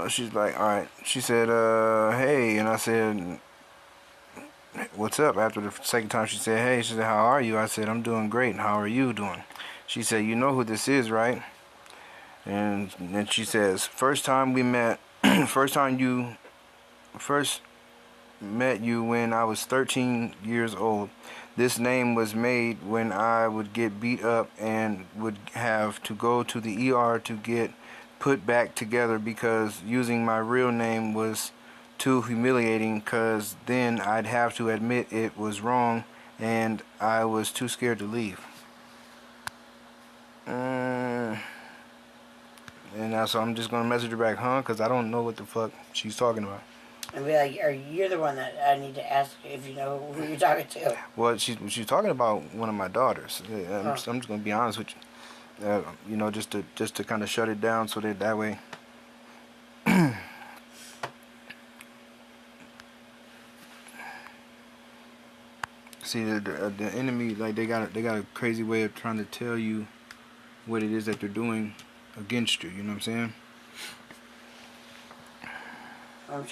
She's like, all right. She said, hey, and I said, what's up? After the second time, she said, hey. She said, how are you? I said, I'm doing great. How are you doing? She said, you know who this is, right? And then she says, first time we met, first time you, first met you when I was 13 years old. This name was made when I would get beat up and would have to go to the ER to get put back together because using my real name was too humiliating because then I'd have to admit it was wrong and I was too scared to leave. Uh, and so I'm just going to message her back, huh? Because I don't know what the fuck she's talking about. And be like, you're the one that I need to ask if you know who you're talking to. Well, she's talking about one of my daughters. I'm just going to be honest with you. You know, just to kind of shut it down so that way. See, the enemy, like they got a crazy way of trying to tell you what it is that they're doing against you. You know what I'm saying? I'm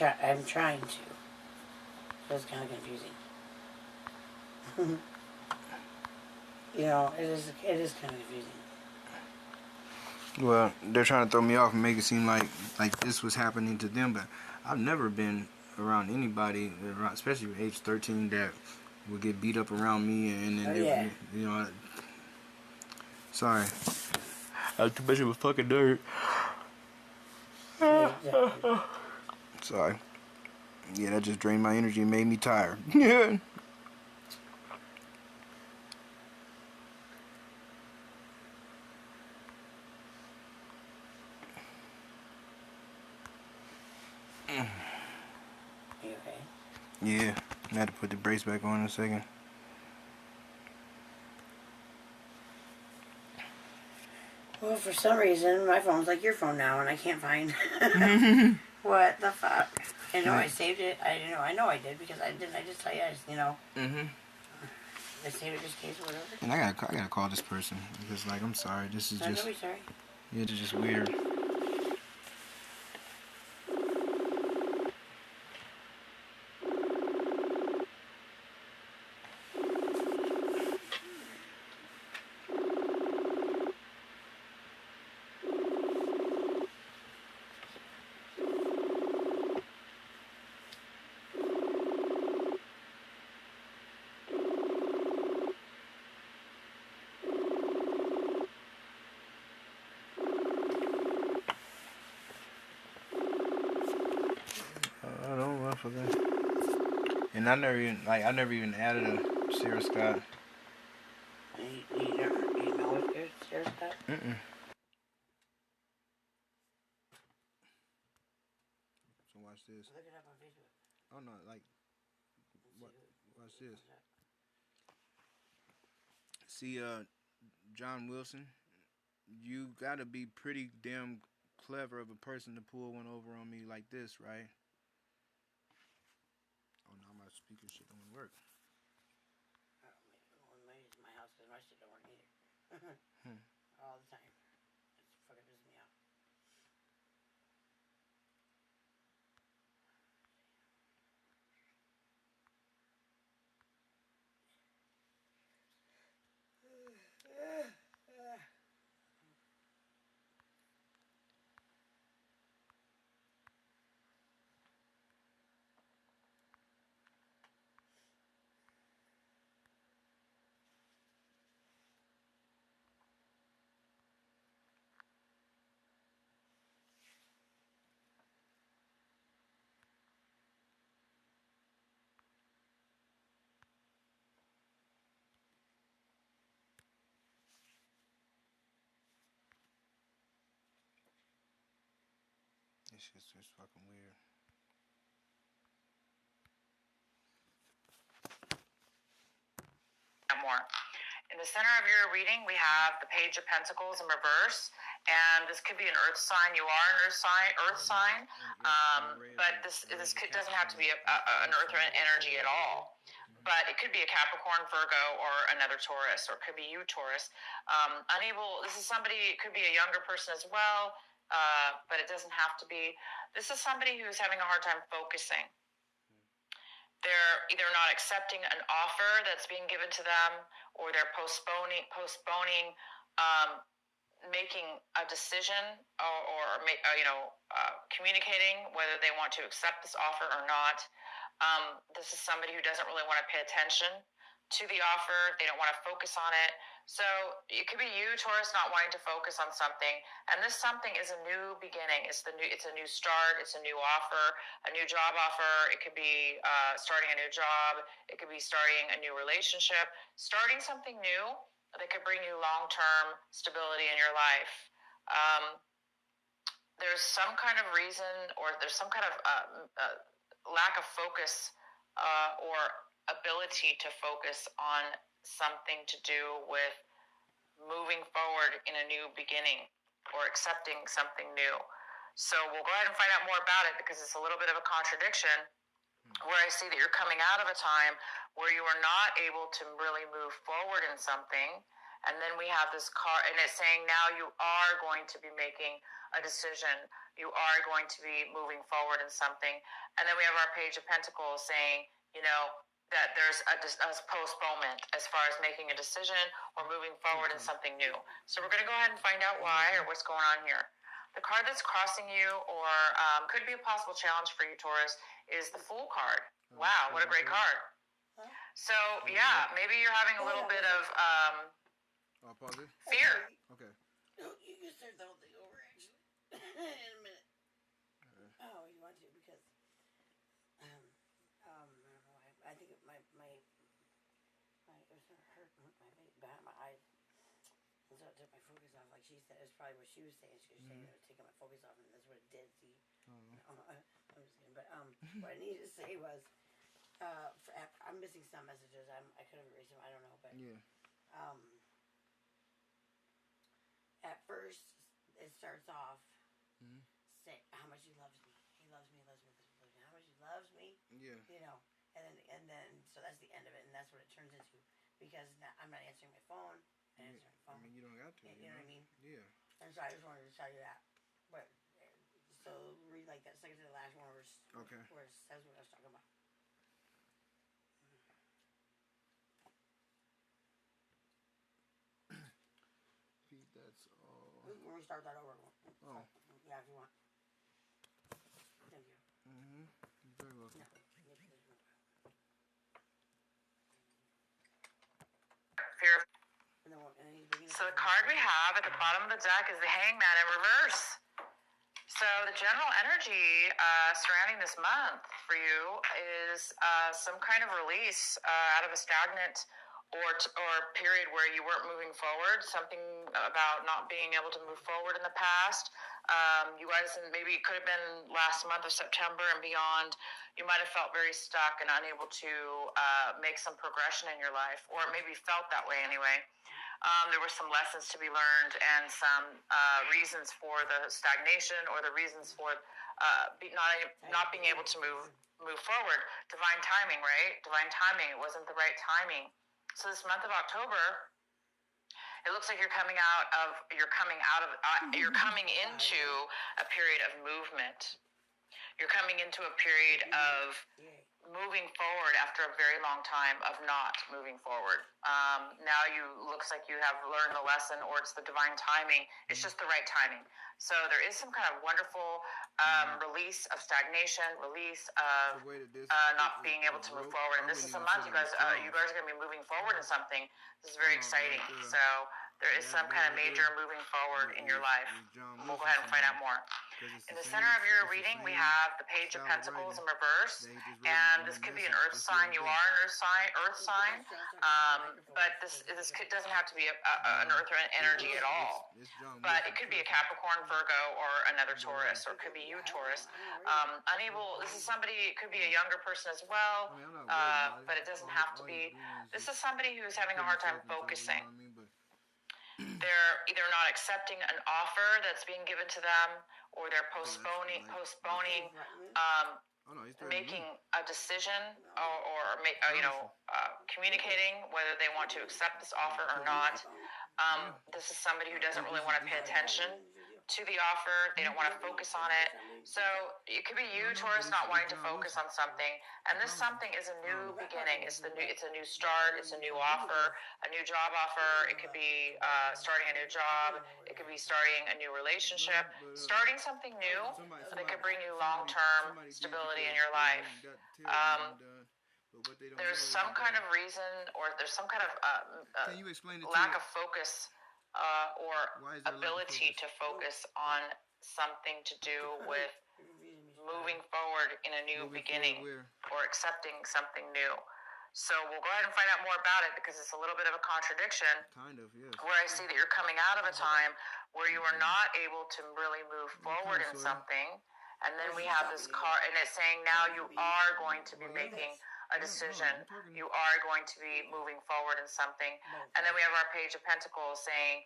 trying to. So it's kind of confusing. You know, it is kind of confusing. Well, they're trying to throw me off and make it seem like this was happening to them, but I've never been around anybody, especially age 13, that would get beat up around me, and then you know. Sorry, I was too much of a fucking nerd. Sorry. Yeah, that just drained my energy and made me tired. Yeah. You okay? Yeah, I had to put the brace back on in a second. Well, for some reason, my phone's like your phone now, and I can't find what the fuck. I know I saved it. I know I did because I didn't. I just tell you, you know. I saved it just in case or whatever. And I gotta call this person because, like, I'm sorry. This is just. Don't be sorry. Yeah, it's just weird. I don't know, I forgot. And I never even added a Sarah Scott. You know what Sarah Scott? So watch this. Look it up on Facebook. Oh no, like, watch this. See, John Wilson, you gotta be pretty damn clever of a person to pull one over on me like this, right? Oh no, my speaker shit don't work. My house because my shit don't work either. All the time. It's fucking pisses me off. This shit's just fucking weird. More. In the center of your reading, we have the Page of Pentacles in reverse, and this could be an Earth sign. You are an Earth sign, but this doesn't have to be an Earth energy at all. but it could be a Capricorn, Virgo, or another Taurus, or it could be you, Taurus. This is somebody, it could be a younger person as well, but it doesn't have to be. This is somebody who's having a hard time focusing. They're either not accepting an offer that's being given to them, or they're postponing making a decision, or communicating whether they want to accept this offer or not. This is somebody who doesn't really want to pay attention to the offer. They don't want to focus on it. So it could be you, Taurus, not wanting to focus on something. And this something is a new beginning. It's a new start. It's a new offer, a new job offer. It could be starting a new job. It could be starting a new relationship, starting something new that could bring you long-term stability in your life. There's some kind of reason, or there's some kind of lack of focus or ability to focus on something to do with moving forward in a new beginning or accepting something new. So we'll go ahead and find out more about it, because it's a little bit of a contradiction where I see that you're coming out of a time where you were not able to really move forward in something. And then we have this card, and it's saying now you are going to be making a decision. You are going to be moving forward in something. And then we have our Page of Pentacles saying, that there's a postponement as far as making a decision or moving forward in something new. So we're going to go ahead and find out why, or what's going on here. The card that's crossing you, or could be a possible challenge for you, Taurus, is the Fool card. Wow, what a great card. So, yeah, maybe you're having a little bit of I'll pause it. fear. Okay. No, you can start the whole thing over, actually. In a minute. Oh, you want to, because I don't know. I think my it was hurt behind my eyes, and so it took my focus off. Like she said, it's probably what she was saying. She was saying it was taking my focus off, and that's what it did. See, I'm just kidding. But what I needed to say was, I'm missing some messages. I could have erased them. I don't know, but at first it starts off say how much he loves me. He loves me. Loves me. Loves me. How much he loves me. Yeah. And then so that's the end of it, and that's what it turns into, because now I'm not answering my phone. Answering my phone. I mean, you don't got to. You know what I mean? Yeah. And so I just wanted to tell you that. But so read like that second to the last one, where it says what I was talking about. Pete, that's all. We can restart that over. Oh. Yeah, if you want. Thank you. You're very welcome. No. Fear. So the card we have at the bottom of the deck is the Hangman in reverse. So the general energy surrounding this month for you is some kind of release out of a stagnant or period where you weren't moving forward, something about not being able to move forward in the past. You guys, maybe it could have been last month of September and beyond, you might have felt very stuck and unable to make some progression in your life, or maybe felt that way anyway. There were some lessons to be learned and some reasons for the stagnation, or the reasons for not being able to move forward. Divine timing, right? Divine timing. It wasn't the right timing. So this month of October, it looks like you're coming into a period of movement. You're coming into a period of moving forward after a very long time of not moving forward. Now looks like you have learned the lesson, or it's the divine timing. It's just the right timing. So there is some kind of wonderful release of stagnation, release of not being able to move forward. And this is a month you guys are going to be moving forward in something. This is very exciting. So there is some kind of major moving forward in your life. We'll go ahead and find out more. In the center of your reading, we have the Page of Pentacles in reverse, and this could be an earth sign. You are an earth sign, but this doesn't have to be an earth energy at all. But it could be a Capricorn, Virgo, or another Taurus, or it could be you, Taurus. This is somebody, it could be a younger person as well, but it doesn't have to be. This is somebody who's having a hard time focusing. They're either not accepting an offer that's being given to them, or they're postponing Oh no, he's threatening making me. a decision communicating whether they want to accept this offer or not. This is somebody who doesn't really want to pay attention to the offer. They don't want to focus on it. So it could be you, Taurus, not wanting to focus on something. And this something is a new beginning. It's a new start. It's a new offer, a new job offer. It could be starting a new job. It could be starting a new relationship, starting something new that could bring you long-term stability in your life. There's some kind of reason, or there's some kind of Can you explain it to lack me? of focus or ability to focus on something to do with moving forward in a new beginning or accepting something new. So we'll go ahead and find out more about it because it's a little bit of a contradiction. Kind of, yes. Where I see that you're coming out of a time where you are not able to really move forward in something. And then we have this card, and it's saying now you are going to be making a decision. You are going to be moving forward in something. And then we have our Page of Pentacles saying,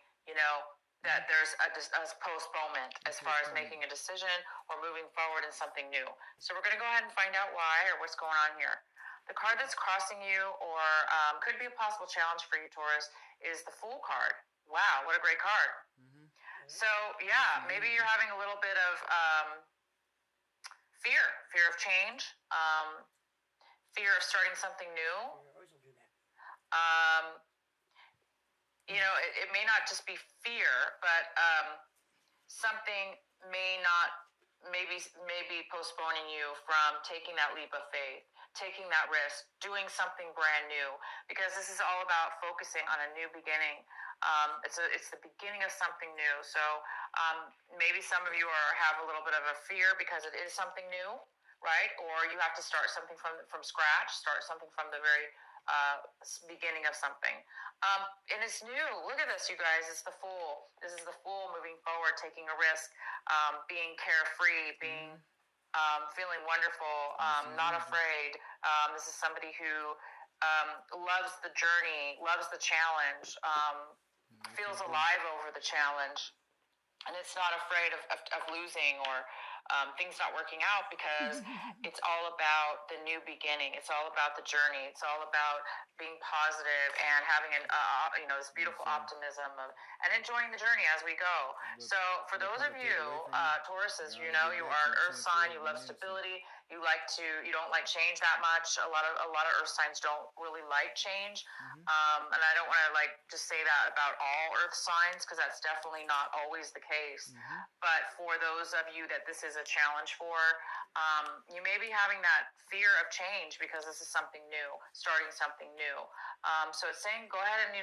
that there's a postponement as far as making a decision or moving forward in something new. So we're going to go ahead and find out why or what's going on here. The card that's crossing you or could be a possible challenge for you, Taurus, is the Fool card. Wow, what a great card. Mm-hmm. So, yeah, maybe you're having a little bit of fear of change, fear of starting something new. It may not just be fear, but something may be postponing you from taking that leap of faith, taking that risk, doing something brand new, because this is all about focusing on a new beginning. It's the beginning of something new. So maybe some of you have a little bit of a fear because it is something new, right? Or you have to start something from scratch, start something from the very beginning of something. And it's new. Look at this, you guys. It's the Fool. This is the Fool moving forward, taking a risk, being carefree, being feeling wonderful, not afraid. This is somebody who loves the journey, loves the challenge, feels alive over the challenge, and it's not afraid of losing or things not working out, because it's all about the new beginning. It's all about the journey. It's all about being positive and having this beautiful optimism and enjoying the journey as we go. So for those of you Tauruses, you are an earth sign. You love stability. You don't like change that much. A lot of earth signs don't really like change. And I don't want to just say that about all earth signs, because that's definitely not always the case. But for those of you that this is a challenge for, you may be having that fear of change because this is something new, starting something new. So it's saying go ahead and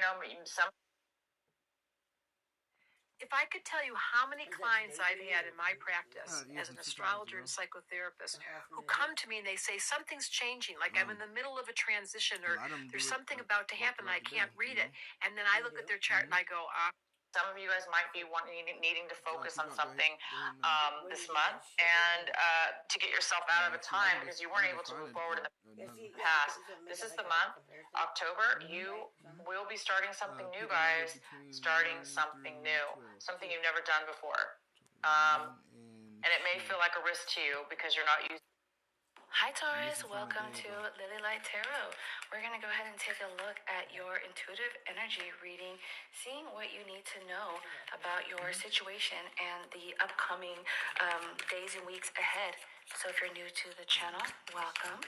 if I could tell you how many clients I've had in my practice as an astrologer and psychotherapist who come to me and they say something's changing, like I'm in the middle of a transition, or there's something about to happen and I can't read it, and then I look at their chart and I go, some of you guys might be needing to focus on something this month and to get yourself out of a time because you weren't able to move forward in the past. This is the month, October. You will be starting something new, guys. Starting something new. Something you've never done before. And it may feel like a risk to you because you're not used. Hi Taurus, welcome to Lily Light Tarot. We're going to go ahead and take a look at your intuitive energy reading, seeing what you need to know about your situation and the upcoming days and weeks ahead. So if you're new to the channel, welcome.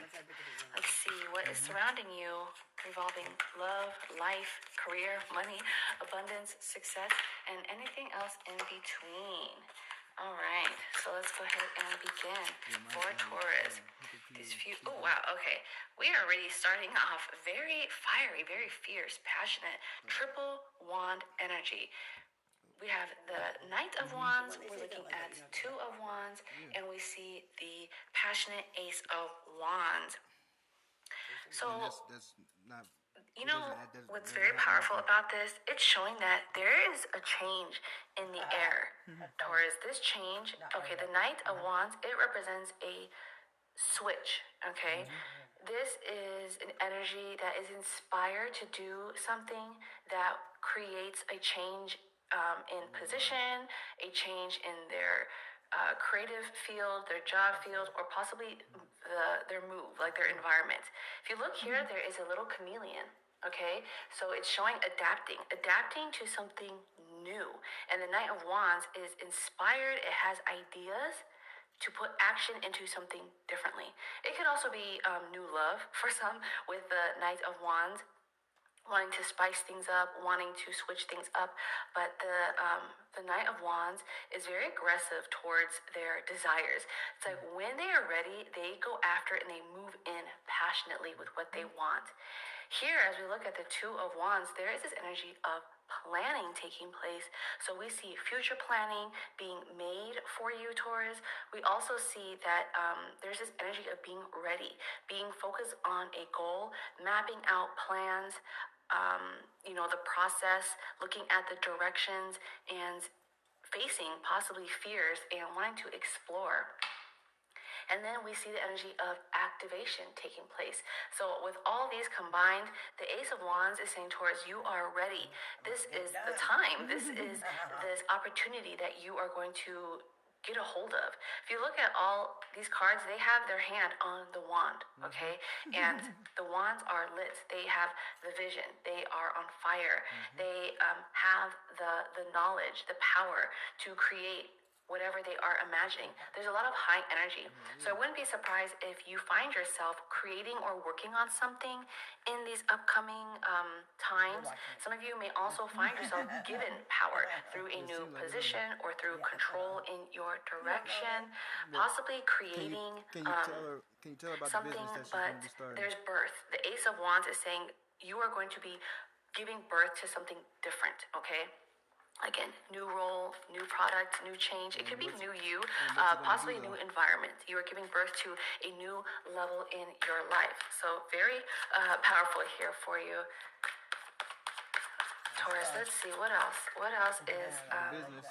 Let's see what is surrounding you, involving love, life, career, money, abundance, success, and anything else in between. All right, so let's go ahead and begin for Taurus. Oh wow, okay. We are already starting off very fiery, very fierce, passionate, triple wand energy. We have the Knight of Wands, we're looking at Two of Wands, and we see the passionate Ace of Wands. So that's not. What's very powerful about this? It's showing that there is a change in the air. Taurus, this change, okay, the Knight of Wands, it represents a switch, okay? This is an energy that is inspired to do something that creates a change in position, a change in their creative field, their job field, or possibly their move, like their environment. If you look here, there is a little chameleon. Okay, so it's showing adapting to something new. And the Knight of Wands is inspired. It has ideas to put action into something differently. It could also be new love for some with the Knight of Wands, wanting to spice things up, wanting to switch things up. But the Knight of Wands is very aggressive towards their desires. It's like when they are ready, they go after and they move in passionately with what they want. Here, as we look at the Two of Wands, there is this energy of planning taking place. So we see future planning being made for you, Taurus. We also see that there's this energy of being ready, being focused on a goal, mapping out plans, the process, looking at the directions, and facing possibly fears and wanting to explore. And then we see the energy of activation taking place. So with all these combined, the Ace of Wands is saying towards you are ready. This is the time. This is this opportunity that you are going to get a hold of. If you look at all these cards, they have their hand on the wand, okay? And the wands are lit. They have the vision. They are on fire. They have the knowledge, the power to create whatever they are imagining. There's a lot of high energy. So I wouldn't be surprised if you find yourself creating or working on something in these upcoming times. Some of you may also find yourself given power through a new position or through control in your direction, possibly creating Can you tell her about something, the business that she's but going to be starting? there's birth. The Ace of Wands is saying you are going to be giving birth to something different, okay? Again, new role, new product, new change. It could be new you, possibly new environment. You are giving birth to a new level in your life. So very powerful here for you, Taurus. Let's see, what else? What else is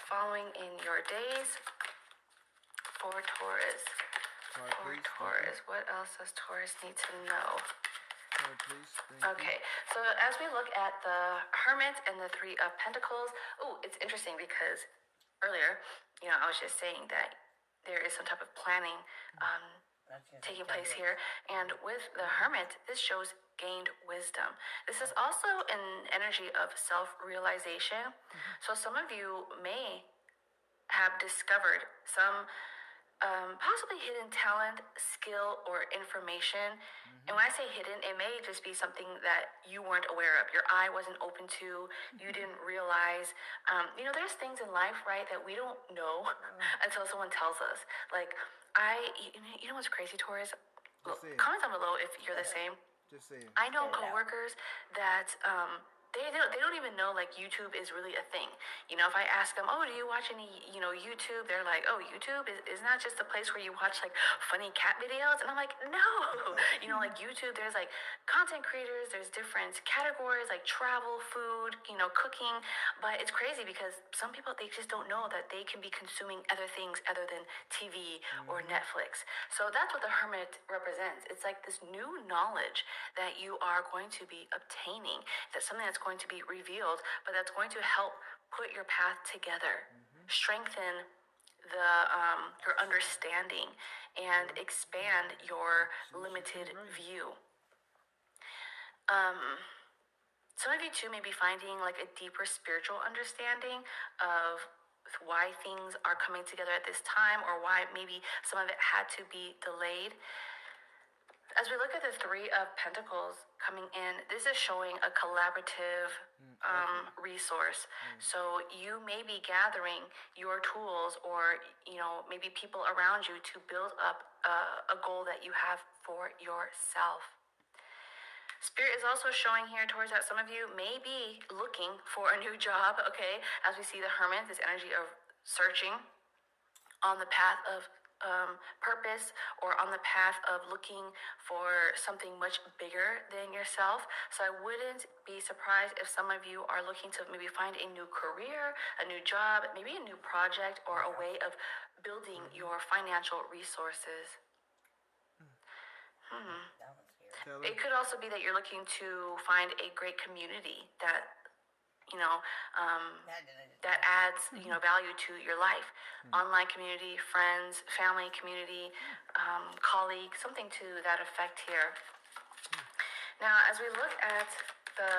following in your days for Taurus? For Taurus, what else does Taurus need to know? Okay, so as we look at the Hermit and the Three of Pentacles, it's interesting because earlier, I was just saying that there is some type of planning taking place here. And with the Hermit, this shows gained wisdom. This is also an energy of self-realization. So some of you may have discovered some possibly hidden talent, skill, or information. And when I say hidden, it may just be something that you weren't aware of. Your eye wasn't open to, you didn't realize. There's things in life, right, that we don't know until someone tells us. Like, you know what's crazy, Taurus? Comment down below if you're the same. Just saying. I know coworkers that they don't even know like YouTube is really a thing. If I ask them, do you watch any YouTube? They're like, YouTube is not just a place where you watch like funny cat videos. And I'm like, no. Like YouTube, there's like content creators, there's different categories like travel, food, cooking. But it's crazy because some people, they just don't know that they can be consuming other things other than TV or Netflix. So that's what the Hermit represents. It's like this new knowledge that you are going to be obtaining. That's something that's going to be revealed, but that's going to help put your path together, strengthen your understanding, and expand your limited view. Some of you too may be finding like a deeper spiritual understanding of why things are coming together at this time, or why maybe some of it had to be delayed. As we look at the Three of Pentacles coming in, this is showing a collaborative resource. So you may be gathering your tools or, maybe people around you to build up a goal that you have for yourself. Spirit is also showing here towards that some of you may be looking for a new job, okay? As we see the Hermit, this energy of searching on the path of purpose, or on the path of looking for something much bigger than yourself. So I wouldn't be surprised if some of you are looking to maybe find a new career, a new job, maybe a new project, or a way of building your financial resources. It could also be that you're looking to find a great community that you know, that adds, value to your life. Online community, friends, family community, colleagues, something to that effect here. Now, as we look at the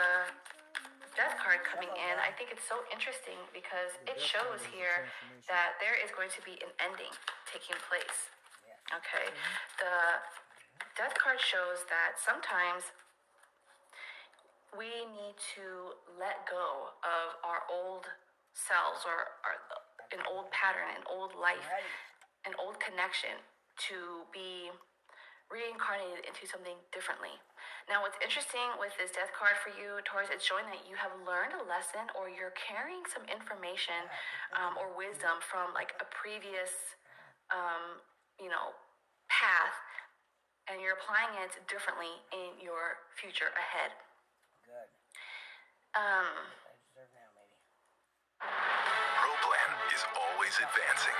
death card coming in, I think it's so interesting because it shows here that there is going to be an ending taking place. Okay? The death card shows that sometimes we need to let go of our old selves or an old pattern, an old life, an old connection to be reincarnated into something differently. Now, what's interesting with this death card for you, Taurus, it's showing that you have learned a lesson or you're carrying some information or wisdom from like a previous, path, and you're applying it differently in your future ahead. Good. Um, ProPlan is always advancing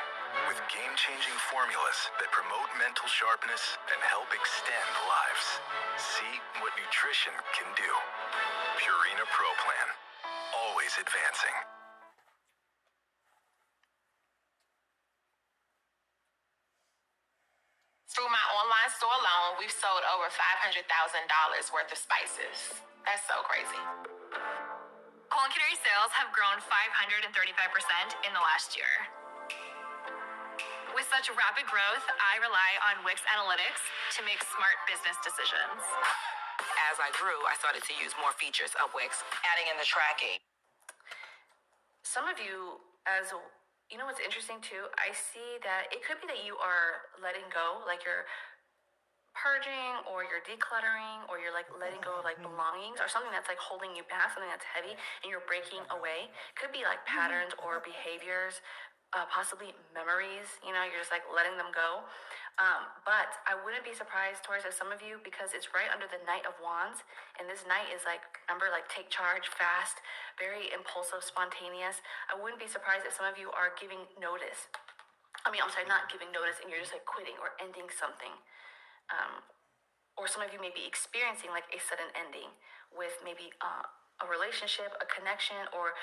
with game-changing formulas that promote mental sharpness and help extend lives. See what nutrition can do. Purina ProPlan, always advancing. Through my online store alone, we've sold over $500,000 worth of spices. That's so crazy. Culinary sales have grown 535% in the last year. With such rapid growth, I rely on Wix Analytics to make smart business decisions. As I grew, I started to use more features of Wix, adding in the tracking. some of you, what's interesting too, I see that it could be that you are letting go, like you're purging or you're decluttering or you're like letting go of like belongings or something that's like holding you back, something that's heavy, and you're breaking away. Could be like patterns or behaviors, possibly memories, you're just like letting them go. But I wouldn't be surprised, Taurus, as some of you, because it's right under the Knight of Wands, and this Knight is like, remember, like take charge, fast, very impulsive, spontaneous. I wouldn't be surprised if some of you are giving notice. Not giving notice, and you're just like quitting or ending something. Or some of you may be experiencing like a sudden ending with maybe a relationship, a connection, or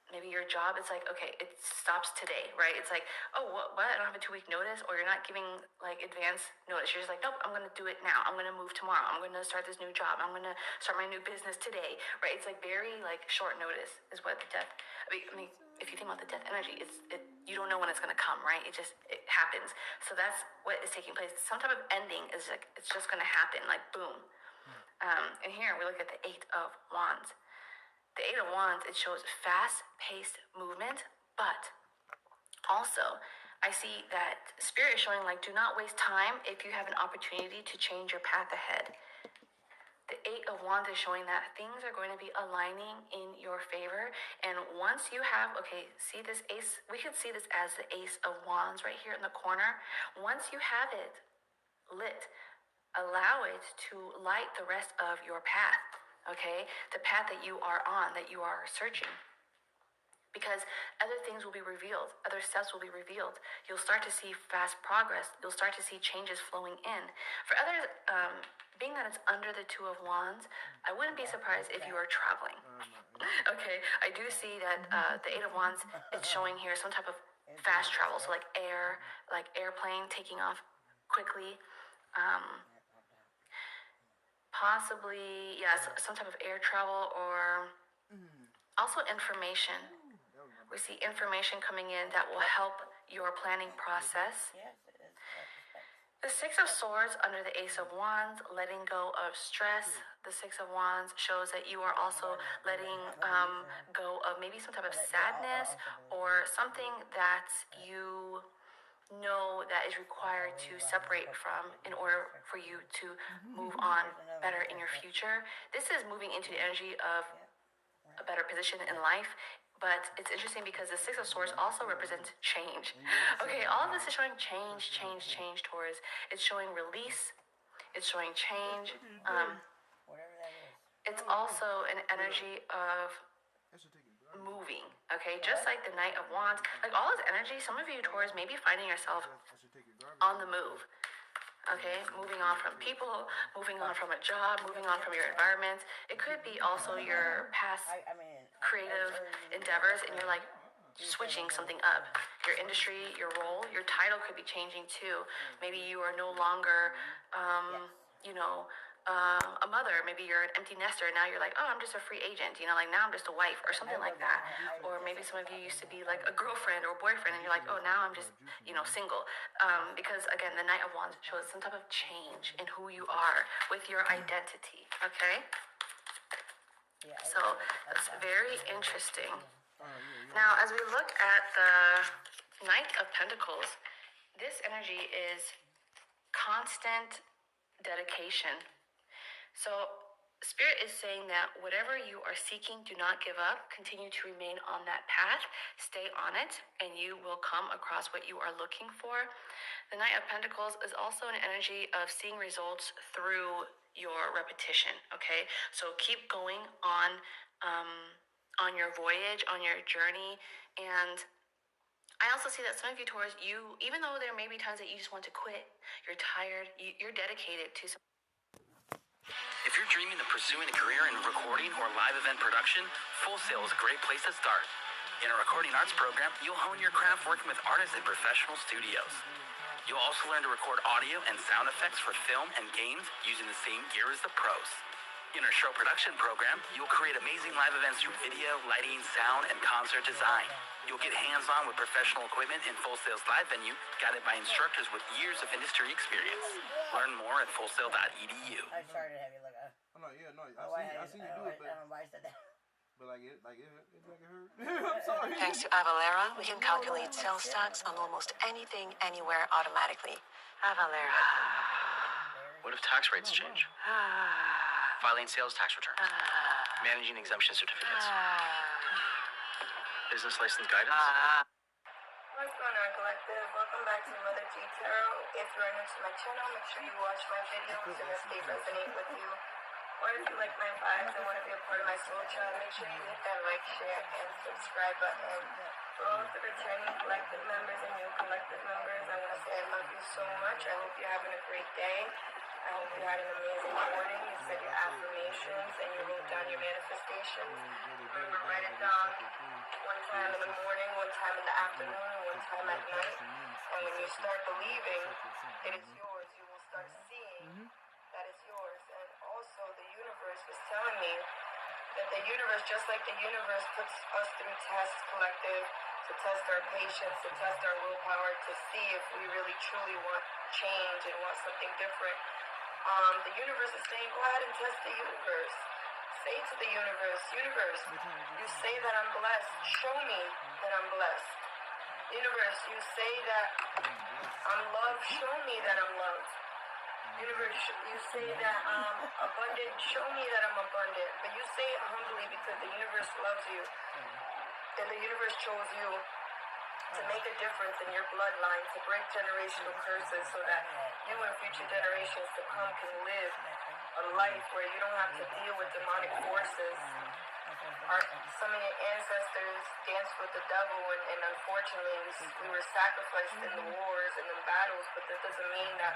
maybe your job. It's like, okay, it stops today, right? It's like, oh, what? I don't have a 2-week notice, or you're not giving like advance notice. You're just like, nope, I'm going to do it now. I'm going to move tomorrow. I'm going to start this new job. I'm going to start my new business today, right? It's like very like short notice is what the death. If you think about the death energy, you don't know when it's going to come, right? It happens. So that's what is taking place. Some type of ending is like, it's just going to happen, like boom. And here we look at the 8 of Wands. The 8 of Wands, it shows fast-paced movement, but also I see that Spirit is showing like, do not waste time if you have an opportunity to change your path ahead. The 8 of Wands is showing that things are going to be aligning in your favor. And once you have, see this ace, we could see this as the Ace of Wands right here in the corner. Once you have it lit, allow it to light the rest of your path. Okay, the path that you are on, that you are searching. Because other things will be revealed, other steps will be revealed. You'll start to see fast progress. You'll start to see changes flowing in. For others, being that it's under the 2 of Wands, I wouldn't be surprised if you are traveling. Okay, I do see that the 8 of Wands is showing here some type of fast travel. So like airplane taking off quickly. Possibly, yes, some type of air travel, or also information. We see information coming in that will help your planning process. The 6 of Swords under the Ace of Wands, letting go of stress. The 6 of Wands shows that you are also letting go of maybe some type of sadness or something that you know that is required to separate from in order for you to move on better in your future. This is moving into the energy of a better position in life, but it's interesting because the 6 of Swords also represents change. Okay, all of this is showing change, Taurus. It's showing release. It's showing change. It's also an energy of moving, okay? Just like the Knight of Wands, like all this energy, some of you, Taurus, may be finding yourself on the move. Okay, moving on from people, moving on from a job, moving on from your environment. It could be also your past creative endeavors, and you're like switching something up. Your industry, your role, your title could be changing too. Maybe you are no longer, a mother. Maybe you're an empty nester, and now you're like, oh, I'm just a free agent. Like now I'm just a wife or something like that. Or maybe some of you used to be like a girlfriend or boyfriend, and you're like, oh, now I'm just, single. Because again, the Knight of Wands shows some type of change in who you are with your identity. Okay. So that's very interesting. Now, as we look at the Knight of Pentacles, this energy is constant dedication. So Spirit is saying that whatever you are seeking, do not give up. Continue to remain on that path. Stay on it, and you will come across what you are looking for. The Knight of Pentacles is also an energy of seeing results through your repetition, okay? So keep going on your voyage, on your journey. And I also see that some of you Taurus, even though there may be times that you just want to quit, you're tired, you're dedicated to something. If you're dreaming of pursuing a career in recording or live event production, Full Sail is a great place to start. In our recording arts program, you'll hone your craft working with artists in professional studios. You'll also learn to record audio and sound effects for film and games using the same gear as the pros. In our show production program, you'll create amazing live events through video, lighting, sound, and concert design. You'll get hands-on with professional equipment in Full Sail's live venue, guided by instructors with years of industry experience. Learn more at fullsail.edu. I started having like a. I'm like, yeah, no, I seen you do it, I don't know why I said that. but it hurt. I'm sorry. Thanks to Avalera, we can calculate sales tax on almost anything, anywhere automatically. Avalera. What if tax rates change? Filing sales tax returns. Managing exemption certificates. Business license guidance. What's going on, Collective? Welcome back to Mother G Tarot. If you are new to my channel, make sure you watch my videos and if they resonate with you. Or if you like my vibes and want to be a part of my soul child, make sure you hit that like, share, and subscribe button. For all of the returning Collective members and new Collective members, I want to say I love you so much. I hope you're having a great day. I hope you had an amazing morning. You said your affirmations and you wrote down your manifestations. Remember, write it down one time in the morning, one time in the afternoon, and one time at night. And when you start believing it is yours, you will start seeing that it's yours. And also, the universe was telling me that the universe, just like the universe puts us through tests, Collective, to test our patience, to test our willpower, to see if we really truly want change and want something different. The universe is saying, go ahead and test the universe. Say to the universe, you say that I'm blessed. Show me that I'm blessed. Universe, you say that I'm loved. Show me that I'm loved. Universe, you say that I'm abundant. Show me that I'm abundant. But you say it humbly because the universe loves you. And the universe chose you to make a difference in your bloodline, to break generational curses so that you and future generations to come can live a life where you don't have to deal with demonic forces. Some of your ancestors danced with the devil, and unfortunately we were sacrificed in the wars and in battles, but that doesn't mean that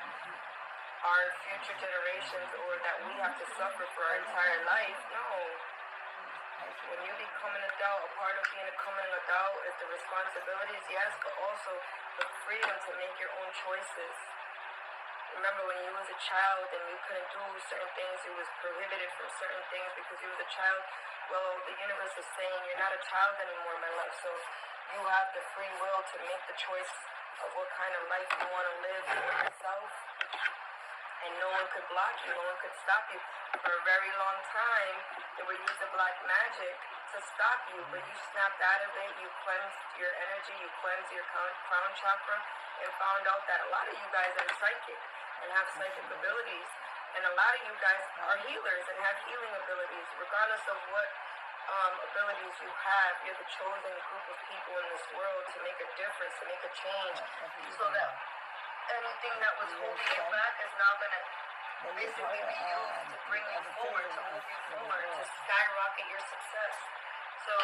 our future generations or that we have to suffer for our entire life. No. When you become an adult, a part of being becoming an adult is the responsibilities, yes, but also the freedom to make your own choices. Remember when you was a child and you couldn't do certain things, you was prohibited from certain things because you was a child. Well, the universe is saying you're not a child anymore, my love, so you have the free will to make the choice of what kind of life you want to live for yourself. And no one could block you, no one could stop you. For a very long time, they would use the black magic to stop you, but you snapped out of it, you cleansed your energy, you cleansed your crown chakra, and found out that a lot of you guys are psychic and have psychic abilities. And a lot of you guys are healers and have healing abilities. Regardless of what abilities you have, you're the chosen group of people in this world to make a difference, to make a change, so that anything that was holding you back is now going to basically be used to bring you forward, to move you forward, to skyrocket your success. So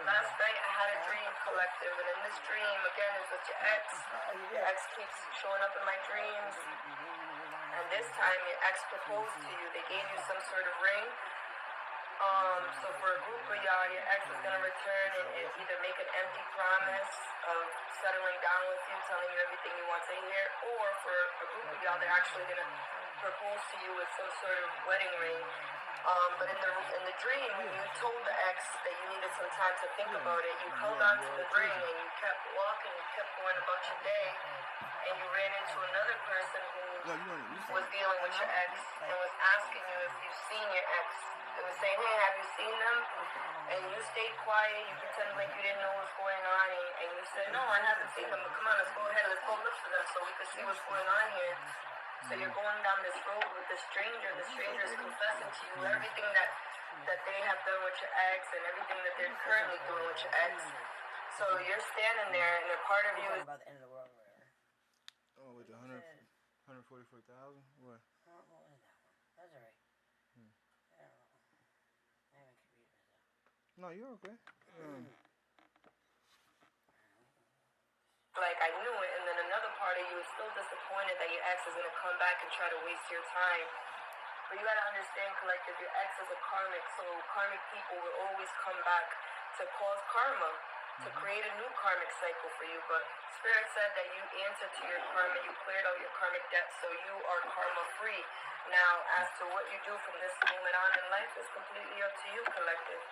last night I had a dream, collective. And in this dream, again, it's with your ex. Your ex keeps showing up in my dreams. And this time, your ex proposed to you. They gave you some sort of ring. So for a group of y'all, your ex is gonna return and either make an empty promise of settling down with you, telling you everything you want to hear, or for a group of y'all, they're actually gonna propose to you with some sort of wedding ring. But in the dream, when you told the ex that you needed some time to think about it, you held on to the ring and you kept walking, you kept going about your day, and you ran into another person who was dealing with your ex and was asking you if you've seen your ex. It was saying, hey, have you seen them? And you stayed quiet, you pretended like you didn't know what's going on, and you said, no, I haven't seen them, but come on, let's go ahead, let's go look for them so we can see what's going on here. So you're going down this road with the stranger is confessing to you everything that they have done with your ex and everything that they're currently doing with your ex. So you're standing there and a part of you is about the end of the world or whatever. Oh, with the 144,000? What? What was that one? That's alright. I don't know. I haven't computed myself. No, you're okay. like I knew it, and then another part of you is still disappointed that your ex is going to come back and try to waste your time. But you got to understand, collective, your ex is a karmic, so karmic people will always come back to cause karma, to create a new karmic cycle for you. But Spirit said that you answered to your karma, you cleared out your karmic debt, so you are karma free. Now, as to what you do from this moment on in life is completely up to you, collective.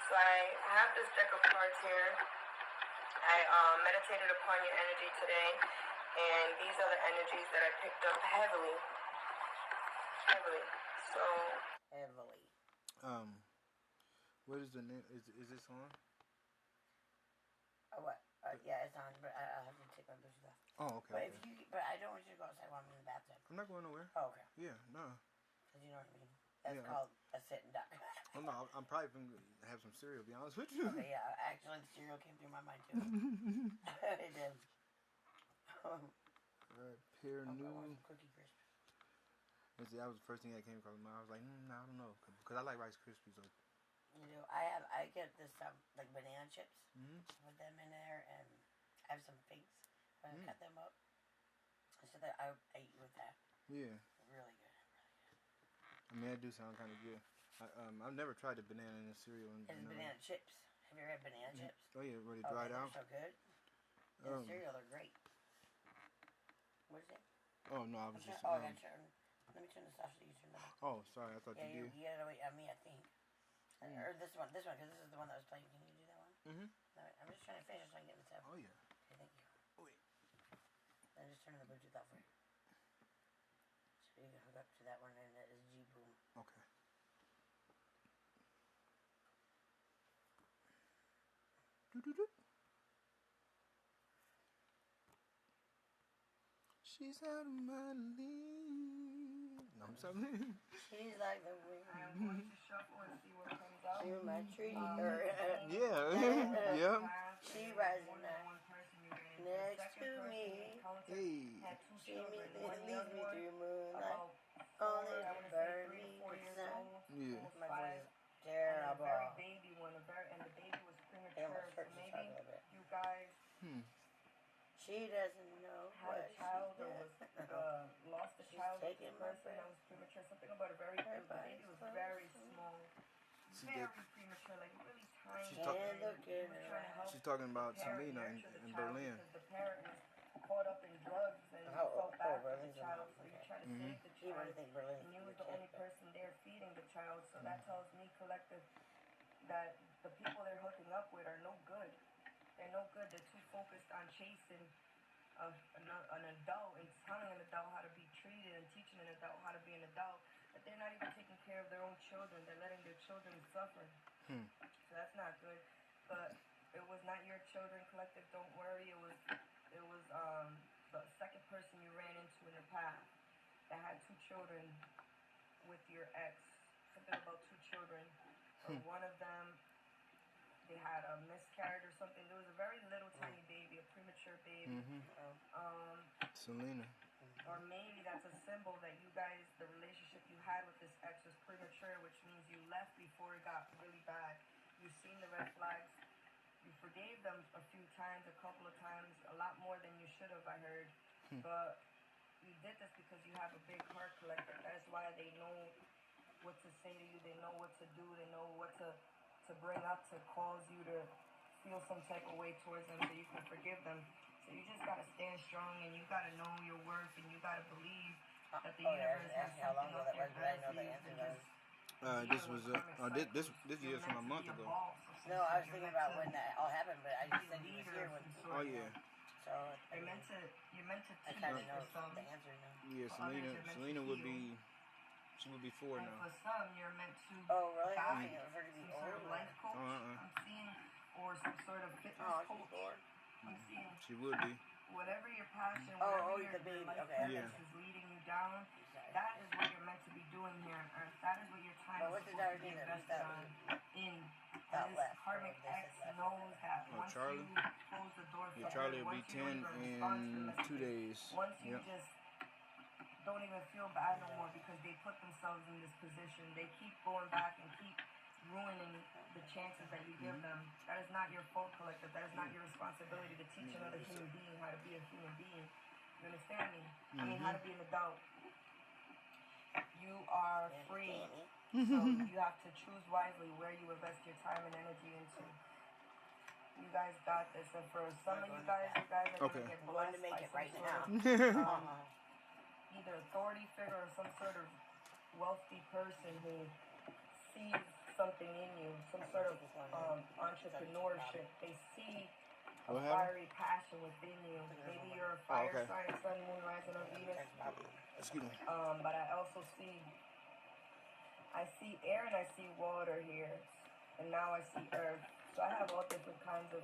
So I have this deck of cards here. I meditated upon your energy today, and these are the energies that I picked up heavily. So heavily. What is the name? Is this on? What? Yeah, it's on, but I'll have to take my boots off. Oh, okay. But I don't want you to go outside while I'm in the bathtub. I'm not going nowhere. Oh, okay. Yeah, no. Because you know what I mean. That's called a sitting duck. Oh no, I'm probably gonna have some cereal. To be honest with you. Okay, yeah. Actually, the cereal came through my mind too. It did. Pair new. I want some Cookie Crisp. That was the first thing that came across my mind. I was like, I don't know, because I like Rice Krispies. So. You know, I get this like banana chips. Put them in there, and I have some figs. I'm gonna cut them up. So that I eat with that. Yeah. Really good. I mean, that do sound kind of good. I've never tried the banana in the cereal. It's banana chips. Have you ever had banana chips? Oh yeah, where they dried out. They're so good. In the cereal, they're great. What is it? Oh no, I was just. I gotta turn. Let me turn this off so you turn it off. Oh, sorry, I thought you did. You gotta wait on me, I think. Or this one, because this is the one that was playing. Can you do that one? I'm just trying to finish so I can get this out. Oh yeah. Okay, thank you. Wait. I'm just turning the Bluetooth off for you. So you can hook up to that one, and that is G Boom. Okay. She's out of my league. No, I'm sorry. She's like the wind. I'm going to shuffle and see what comes out. Through my tree. Yeah. She rising up next to me. Hey. She leads me through moonlight. Only to burn me with sun. Yeah. My voice is terrible. And the baby one, and the baby was premature, so maybe you guys she doesn't know had a child or was lost a child with a person that was premature. Something about the baby was very small. Very premature, like really tiny. She's talking about Selena in Berlin. The parent was caught up in drugs and felt bad for the child, so you're trying to save the child. And you was the only person there feeding the child, so that tells me, collective, that the people they're hooking up with are no good. They're no good. They're too focused on chasing an adult and telling an adult how to be treated and teaching an adult how to be an adult. But they're not even taking care of their own children. They're letting their children suffer. So that's not good. But it was not your children, collective. Don't worry. It was the second person you ran into in the path that had 2 children with your ex. Something about 2 children. One of them, they had a miscarriage or something. There was a very little tiny baby, a premature baby. Selena. Or maybe that's a symbol that you guys, the relationship you had with this ex was premature, which means you left before it got really bad. You've seen the red flags. You forgave forgave them a few times, a couple of times, a lot more than you should have, I heard. But you did this because you have a big heart, Collector. That's why they know what to say to you. They know what to do. They know what to bring up to cause you to feel some type of way towards them so you can forgive them. So you just got to stand strong, and you got to know your worth, and you got to believe that the universe has something up there better for you than just... This was this year's from a month ago. No, I was thinking about when that all happened, but I just said you was here when. Oh yeah. So you're meant to I kind of know the answer now. Yeah, Selena would be. She would be 4 now. For some, you're meant to really? guide For her to be some sort of life coach. I'm seeing, or some sort of fitness coach. I'm seeing. She would be. Whatever your passion, whatever your life okay. is leading you down, that is what you're meant to be doing here on Earth. That is what your time is supposed to be invested on. And this karmic X knows that once Charlie? you close the door for Charlie her, will be once you don't 10 even respond to in 2 days. once you just don't even feel bad no more because they put themselves in this position. They keep going back and keep ruining the chances that you give them. That is not your fault, Collective. That is not your responsibility to teach another human being how to be a human being. You understand me? I mean, how to be an adult. You are free, so you have to choose wisely where you invest your time and energy into. You guys got this, and for some of you guys are going to get blessed to make it right now. Either authority figure or some sort of wealthy person who sees something in you, some sort of entrepreneurship. They see a fiery passion within you. Maybe you're a fire sign, sun, moon, rising, or Venus. Excuse me. But I also see air and I see water here, and now I see earth. So I have all different kinds of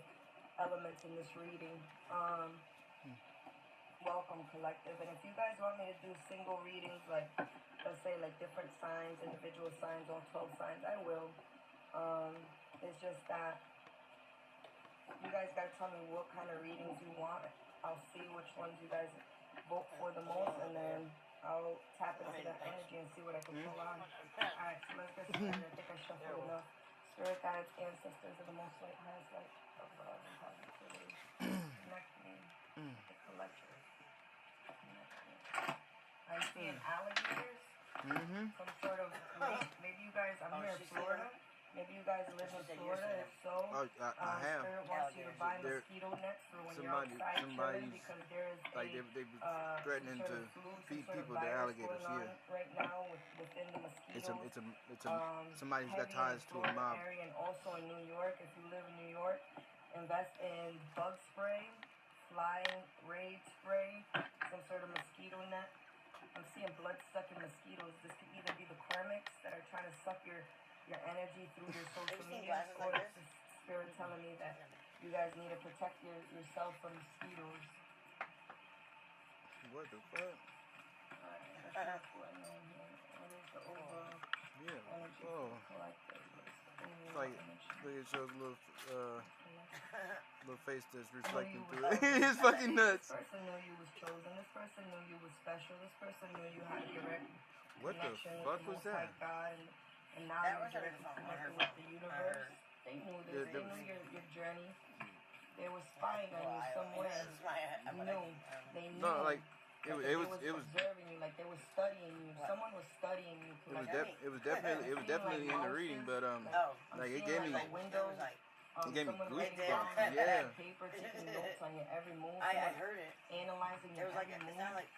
elements in this reading. Welcome, Collective. And if you guys want me to do single readings, like, let's say, like, different signs, individual signs, all 12 signs, I will. It's just that you guys got to tell me what kind of readings you want. I'll see which ones you guys vote for the most, and then I'll tap into that energy and see what I can pull on. Alright, so let's get started. I think I shuffled enough. Spirit guides, ancestors of the most light, highest light of love and positivity. Connect me. The collector. I'm seeing alligators. Some sort of lake. Maybe you guys, I'm here in Florida. Maybe you guys live in Florida. If so, I have. Spirit wants you to buy mosquito nets for when you're outside chilling, because there is like they threatening to feed people the alligators here. Right now within the mosquitoes. It's a somebody who's got ties to a mob. Area, and also in New York. If you live in New York, invest in bug spray, flying raid spray, some sort of mosquito net. I'm seeing blood-sucking mosquitoes. This could either be the karmics that are trying to suck your energy through your social media, or it's the spirit telling me that you guys need to protect yourself from mosquitoes. What the fuck? What is the overall energy collective? It's like, look at your little face that's reflecting through it. It's fucking nuts. This person knew you was chosen. This person knew you was special. This person knew you had direct connection with the Most High God, and now you're directly connected with the universe. They knew this. They knew your journey. They were spying on you somewhere. They knew. No, like it was observing you, like they were studying you. Someone was studying you. It was definitely in the reading, but like it gave me. It gave me goosebumps. Yeah. Paper, taking notes on your every move. I heard it. Analyzing your every move. It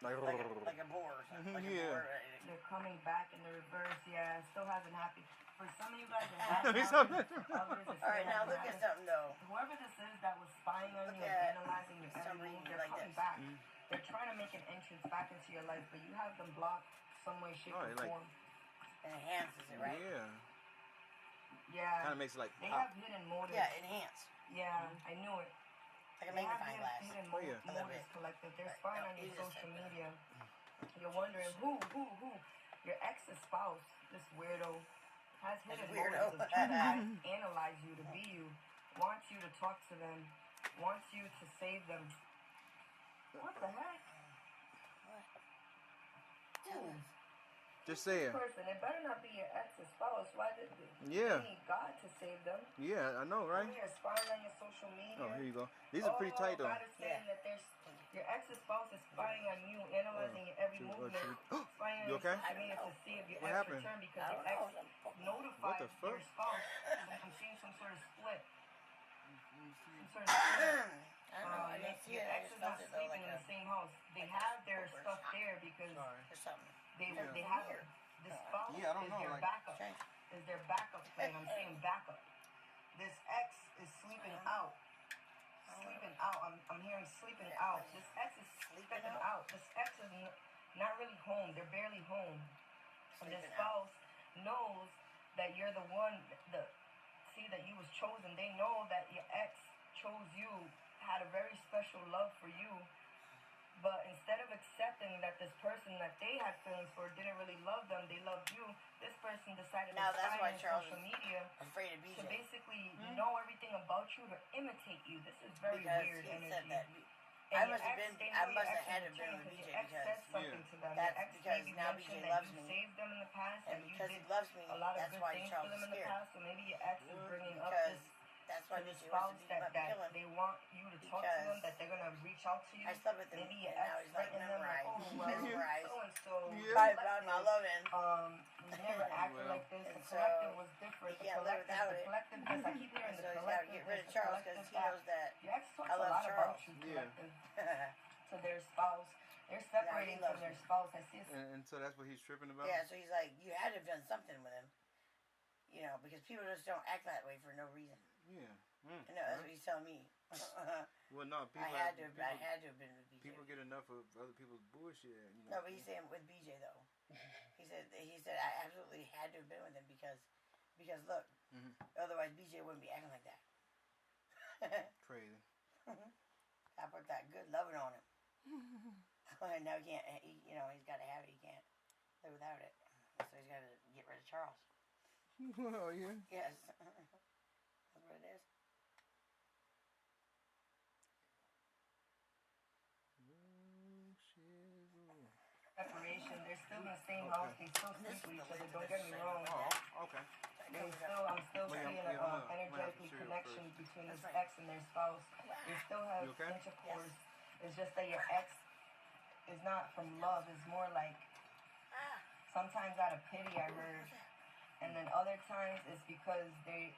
sounded like a boar or something. Like a boar. They're coming back in the reverse. Yeah, it still hasn't happened. For some of you guys, it has happened. Alright, now look at something though. Whoever this is that was spying on you and analyzing your every move, they're coming back. They're trying to make an entrance back into your life, but you have them blocked some way, shape, or form. Enhances it, right? Yeah. Yeah. Kind of makes it like they have hidden motives. Yeah, enhance. Yeah, I knew it. Like a magnifying glass. Hidden motives, Collective. They're spying on your social media. You're wondering who? Your ex's spouse, this weirdo, has hidden motives of trying to analyze you to be you, wants you to talk to them, wants you to save them. What the heck? Tell us. Just saying. Person, it better not be your ex's spouse. Why did Yeah. they need God to save them? Yeah, I know, right? When you're spying on your social media. Oh, here you go. These are pretty tight, though. God is saying that there's your ex's spouse is spying on you, analyzing your every movement, spying on You your okay? social media to see if your What ex happened? returned because your ex notified What the fuck? your spouse. I'm seeing some sort of split. Some sort of split. Your ex is not sleeping in the same house. They have their stuff there because they have the spouse is their backup. Is their backup plan. I'm saying backup. This ex is sleeping out. Sleeping out. I'm hearing sleeping out. This ex is sleeping out. This ex is not really home. They're barely home. And this spouse knows that you're the one that you was chosen. They know that your ex chose you, had a very special love for you. But instead of accepting that this person that they had feelings for didn't really love them, they loved you, this person decided to spy on social media afraid of BJ. to basically know everything about you, to imitate you. This is very weird energy. Said that. And I must have had to have been with BJ because that's because now BJ loves me. You saved them in the past, and because you did he loves me, a lot of that's good why things Charles for them is in the scared. past. So maybe your ex is bringing up this. That's why to the BJ spouse wants to beat him up and kill him. they want you to talk to them, that they're gonna reach out to you. I slept with him, Maybe your and now ex he's like threatening them, like, memorized. so and so. My loving. You never acted like this. The And collective was different. He can't live without it. The collective, because I keep hearing So the he's got to collective. get rid of Charles because he knows that Your ex talks I a love lot Charles. about you, collective, to their spouse. They're separating from their spouse. I see. And so that's what he's tripping about? Yeah, so he's like, you had to have done something with him. You know, because people just don't act that way for no reason. Yeah. No, that's what he's telling me. Well, no, people. I had to have been with BJ. People get enough of other people's bullshit. You know. No, but he's saying with BJ though. He said I absolutely had to have been with him because look, otherwise BJ wouldn't be acting like that. Crazy. I put that good loving on him. And now he can't. He's got to have it. He can't live without it. So he's got to get rid of Charles. Oh yeah. Yes. That's what it is. Separation. They're still in the same house. They still sleep with each other. Don't get me wrong. Oh, okay. I'm still seeing an energetic connection between this ex and their spouse. They still have intercourse. It's just that your ex is not from love. It's more like sometimes out of pity, I heard, and then other times it's because they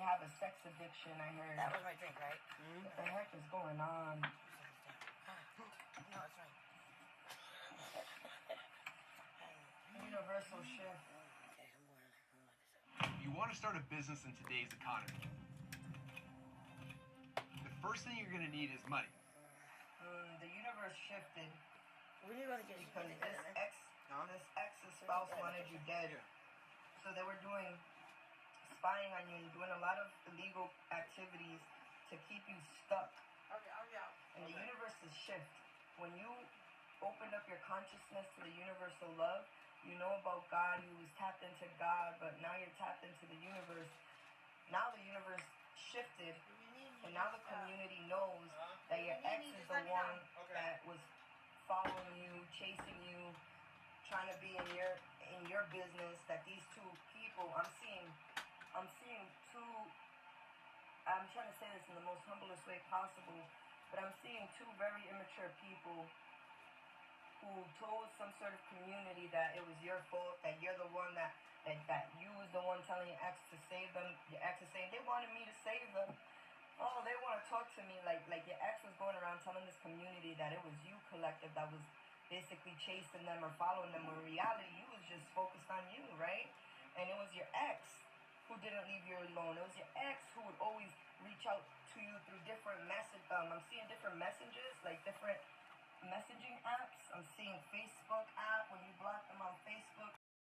have a sex addiction. I heard. That was my drink, right? What the heck is going on? No, it's right. Universal shift. You want to start a business in today's economy. The first thing you're going to need is money. The universe shifted because this ex's spouse wanted you dead. So they were spying on you and doing a lot of illegal activities to keep you stuck. And the universe is shift. When you opened up your consciousness to the universal love, you know about God, you was tapped into God, but now you're tapped into the universe. Now the universe shifted, and now the community knows that your ex is the one that was following you, chasing you, trying to be in your business. That these two people, I'm seeing two. I'm trying to say this in the most humblest way possible, but I'm seeing two very immature people who told some sort of community that it was your fault, that you're the one that you was the one telling your ex to save them. Your ex is saying they wanted me to save them. Oh, they want to talk to me like your ex was going around telling this community that it was you, collective, that was basically chasing them or following them. When in reality, you was just focused on you, right? And it was your ex who didn't leave you alone. It was your ex who would always reach out to you through different I'm seeing different messages, like different messaging apps. I'm seeing Facebook app when you block them on Facebook.